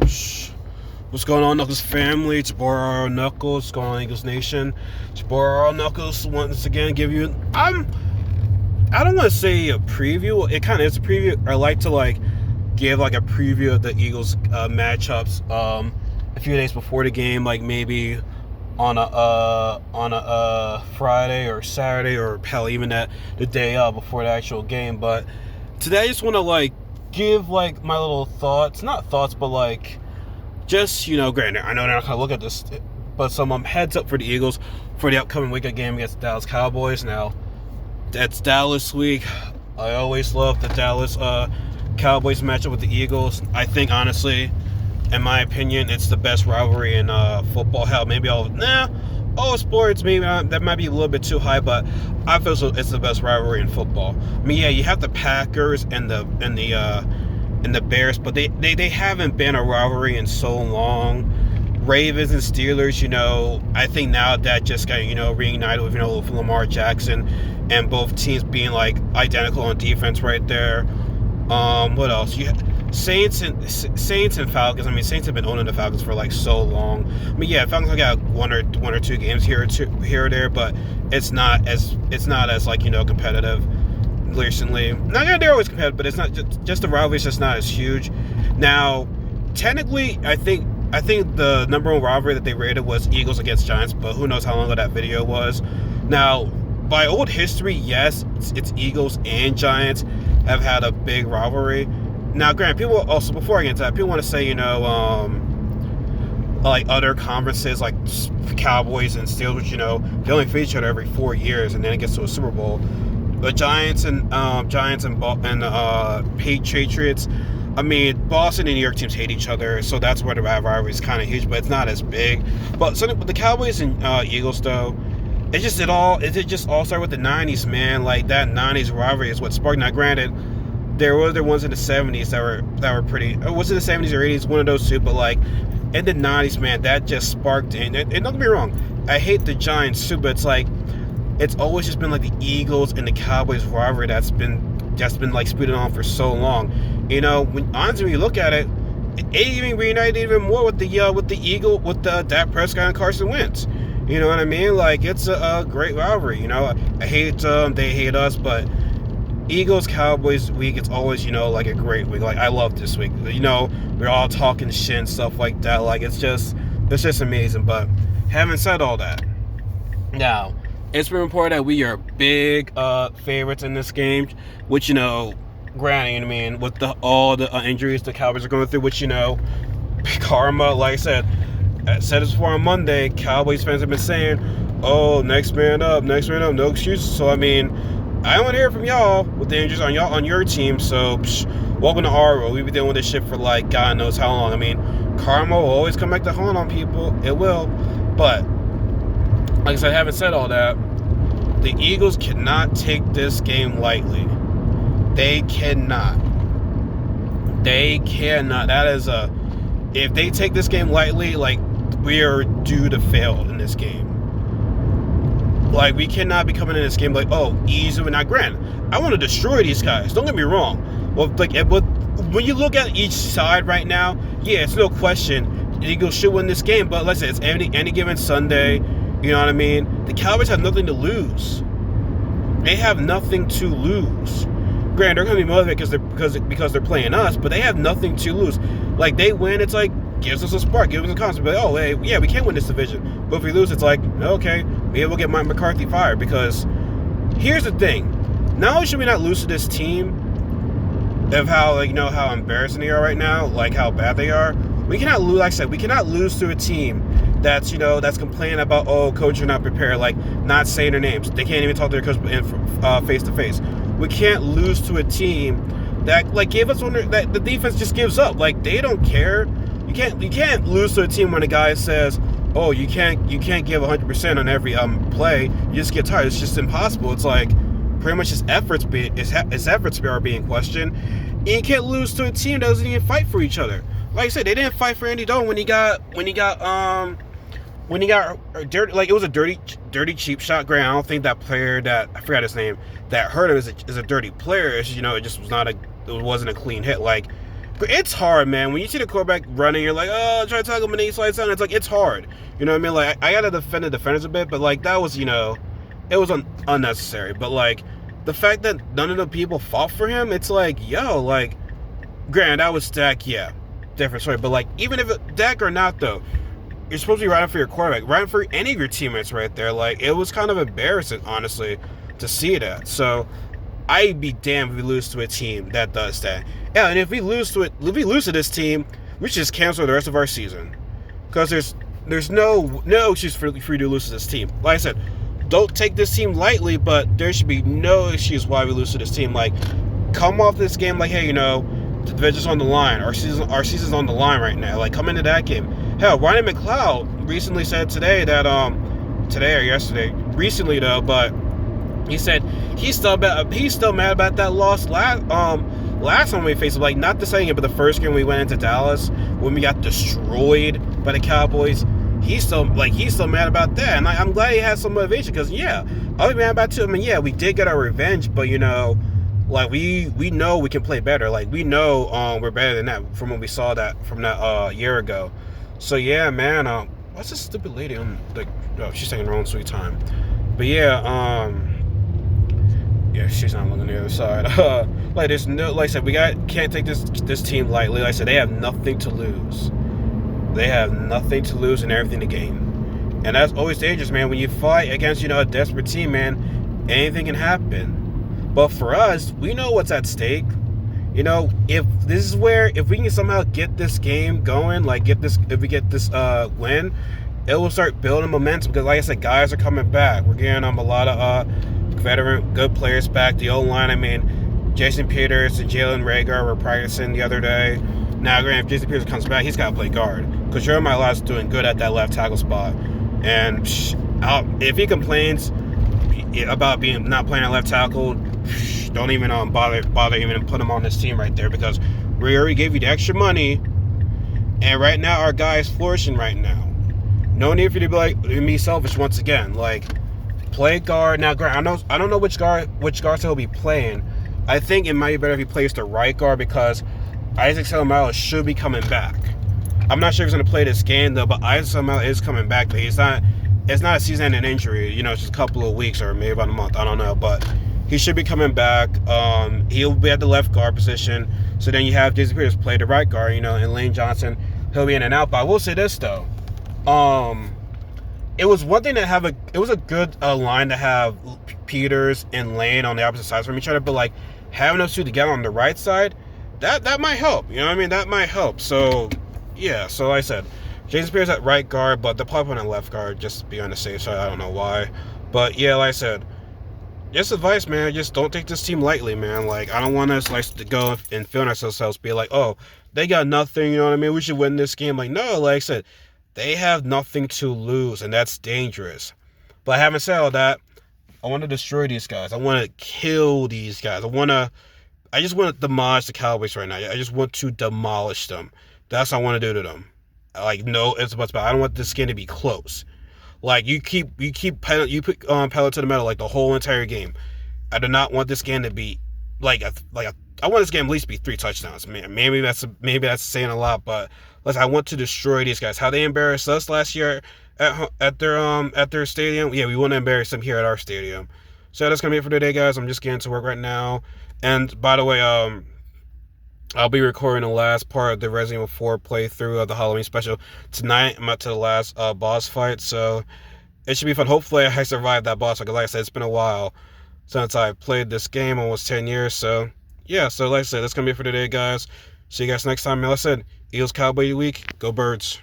What's going on, Knuckles family? It's Boro Knuckles. What's going on, Eagles Nation? It's Boro Knuckles once again. I don't want to say a preview. It kind of is a preview. I like to give a preview of the Eagles matchups a few days before the game, like maybe on a Friday or Saturday, or hell, even the day before the actual game. But today I just want to give my little thoughts, not thoughts, but just, granted, I know they're not going to look at this, but some heads up for the Eagles for the upcoming weekend game against the Dallas Cowboys. Now, that's Dallas week. I always love the Dallas Cowboys matchup with the Eagles. I think, honestly, in my opinion, it's the best rivalry in football. Hell, maybe all sports, maybe that might be a little bit too high, but I feel it's the best rivalry in football. I mean, yeah, you have the Packers and the Bears, but they haven't been a rivalry in so long. Ravens and Steelers, I think now that just got, reunited with, with Lamar Jackson and both teams being identical on defense right there. What else? Saints and Falcons. I mean, Saints have been owning the Falcons for so long. I mean, yeah, Falcons got one or two games here or there, but it's not as competitive recently. Not that they're always competitive, but it's not just the rivalry is just not as huge. Now, technically, I think the number one rivalry that they rated was Eagles against Giants, but who knows how long ago that video was. Now, by old history, yes, it's Eagles and Giants have had a big rivalry. Now, granted, people also, before I get into that, people want to say, other conferences like Cowboys and Steelers, which, they only face each other every 4 years, and then it gets to a Super Bowl. But Giants and Patriots, I mean, Boston and New York teams hate each other, so that's where the rivalry is kind of huge, but it's not as big. But so the Cowboys and Eagles, though, it just all started with the 90s, man. That 90s rivalry is what sparked. Now, granted, there were the ones in the 70s that were pretty. Was it the 70s or 80s? One of those two. But in the 90s, man, that just sparked. And don't get me wrong, I hate the Giants too, but it's always just been the Eagles and the Cowboys rivalry that's been spooted on for so long. When you look at it, it even reunited even more with the Dak Prescott and Carson Wentz. You know what I mean? It's a great rivalry. I hate them, they hate us, but Eagles Cowboys week, it's always a great week. I love this week. We're all talking shit and stuff like that. It's just amazing. But having said all that, now it's been reported that we are big favorites in this game, which granted, with all the injuries the Cowboys are going through, which karma. Like I said this before on Monday, Cowboys fans have been saying, "Oh, next man up, no excuses." So I don't want to hear from y'all with the injuries on your team. So welcome to our world. We've been dealing with this shit for God knows how long. Karma will always come back to haunt on people. It will, but like I said, having said all that, the Eagles cannot take this game lightly. They cannot. That is if they take this game lightly, we are due to fail in this game. We cannot be coming in this game easy. Not granted, I want to destroy these guys. Don't get me wrong. Well, when you look at each side right now, yeah, it's no question the Eagles should win this game. But let's say it's any given Sunday. You know what I mean? The Cowboys have nothing to lose. They have nothing to lose. Granted, they're going to be motivated because they're playing us, but they have nothing to lose. They win, it's gives us a spark, gives us a confidence. Oh, hey, yeah, we can't win this division. But if we lose, it's okay, maybe we'll get Mike McCarthy fired. Because here's the thing: not only should we not lose to this team, of how how embarrassing they are right now, how bad they are. We cannot lose. Like I said, we cannot lose to a team that's that's complaining about coach, you're not prepared, not saying their names. They can't even talk to their coach face to face. We can't lose to a team that gave us one that the defense just gives up. They don't care. You can't lose to a team when a guy says, "Oh, you can't give 100% on every play. You just get tired." It's just impossible. It's pretty much his efforts are being questioned. And you can't lose to a team that doesn't even fight for each other. Like I said, they didn't fight for Andy Dalton when he got dirty. It was a dirty cheap shot. Grant, I don't think that player that I forgot his name that hurt him is a dirty player. It's, it just was not it wasn't a clean hit. It's hard, man. When you see the quarterback running, you're like, oh, try to tackle him and he slides down. It's like, it's hard. You know what I mean? Like, I got to defend the defenders a bit, but, like, that was, it was unnecessary. But, like, the fact that none of the people fought for him, it's like, yo, like, granted, that was Dak, yeah. Different story. But, like, even if Dak or not, though, you're supposed to be riding for your quarterback, riding for any of your teammates right there. Like, it was kind of embarrassing, honestly, to see that. So, I'd be damned if we lose to a team that does that. Yeah, and if we lose to this team, we should just cancel the rest of our season. Because there's no excuse for you to lose to this team. Like I said, don't take this team lightly, but there should be no excuse why we lose to this team. Like, come off this game like, hey, the division's on the line. Our season's on the line right now. Like, come into that game. Hell, Ryan McLeod recently said today that today or yesterday, recently though, but he said he's still mad about that loss last time we faced him. Like, not the second game, but the first game we went into Dallas when we got destroyed by the Cowboys. He's still mad about that, and I'm glad he has some motivation because I'll be mad about it too. I mean, we did get our revenge, but like we know we can play better. Like, we know we're better than that from when we saw that from that year ago. So yeah, man. What's this stupid lady on she's taking her own sweet time. But yeah, she's not looking the other side. Like, there's no, like I said, can't take this team lightly. Like I said, they have nothing to lose. They have nothing to lose and everything to gain. And that's always dangerous, man. When you fight against, a desperate team, man, anything can happen. But for us, we know what's at stake. If we can somehow get this game going, like if we get this win, it will start building momentum. Because like I said, guys are coming back. We're getting a lot of veteran good players back. The O-line, I mean, Jason Peters and Jalen Reagor were practicing the other day. Now, granted, if Jason Peters comes back, he's got to play guard. Because Jeremiah Lott's doing good at that left tackle spot. And if he complains about not playing at left tackle, don't even bother even put him on this team right there, because we already gave you the extra money, and right now our guy is flourishing right now. No need for you to be like me selfish once again. Like, play guard now. I don't know which guard he'll be playing. I think it might be better if he plays the right guard because Isaac Seumalo should be coming back. I'm not sure if he's going to play this game though, but Isaac Seumalo is coming back. But it's not a season-ending injury. It's just a couple of weeks or maybe about a month. I don't know, but he should be coming back. He'll be at the left guard position. So then you have Jason Peters play the right guard, and Lane Johnson, he'll be in and out. But I will say this though, it was one thing it was a good line to have Peters and Lane on the opposite sides from each other, but like having those two together on the right side, that might help. You know what I mean? That might help. So yeah, so like I said, Jason Peters at right guard, but they'll probably put him at left guard just to be on the safe side. I don't know why. But yeah, like I said, just advice, man. Just don't take this team lightly, man. Like, I don't want us to go and feeling ourselves, be like, oh, they got nothing, you know what I mean? We should win this game. Like, no, like I said, they have nothing to lose, and that's dangerous. But having said all that, I want to destroy these guys. I want to kill these guys. I just want to demolish the Cowboys right now. I just want to demolish them. That's what I want to do to them. Like, no, it's about. I don't want this game to be close. Like, you put pedal to the metal like the whole entire game. I do not want this game to be I want this game at least to be 3 touchdowns. Maybe that's saying a lot, but I want to destroy these guys. How they embarrassed us last year at their stadium. Yeah, we want to embarrass them here at our stadium. So that's gonna be it for today, guys. I'm just getting to work right now. And by the way, I'll be recording the last part of the Resident Evil 4 playthrough of the Halloween special tonight. I'm up to the last boss fight, so it should be fun. Hopefully I survived that boss fight, because like I said, it's been a while since I played this game, almost 10 years, so yeah. So like I said, that's going to be it for today, guys. See you guys next time. Like I said, Eagles Cowboy Week. Go Birds.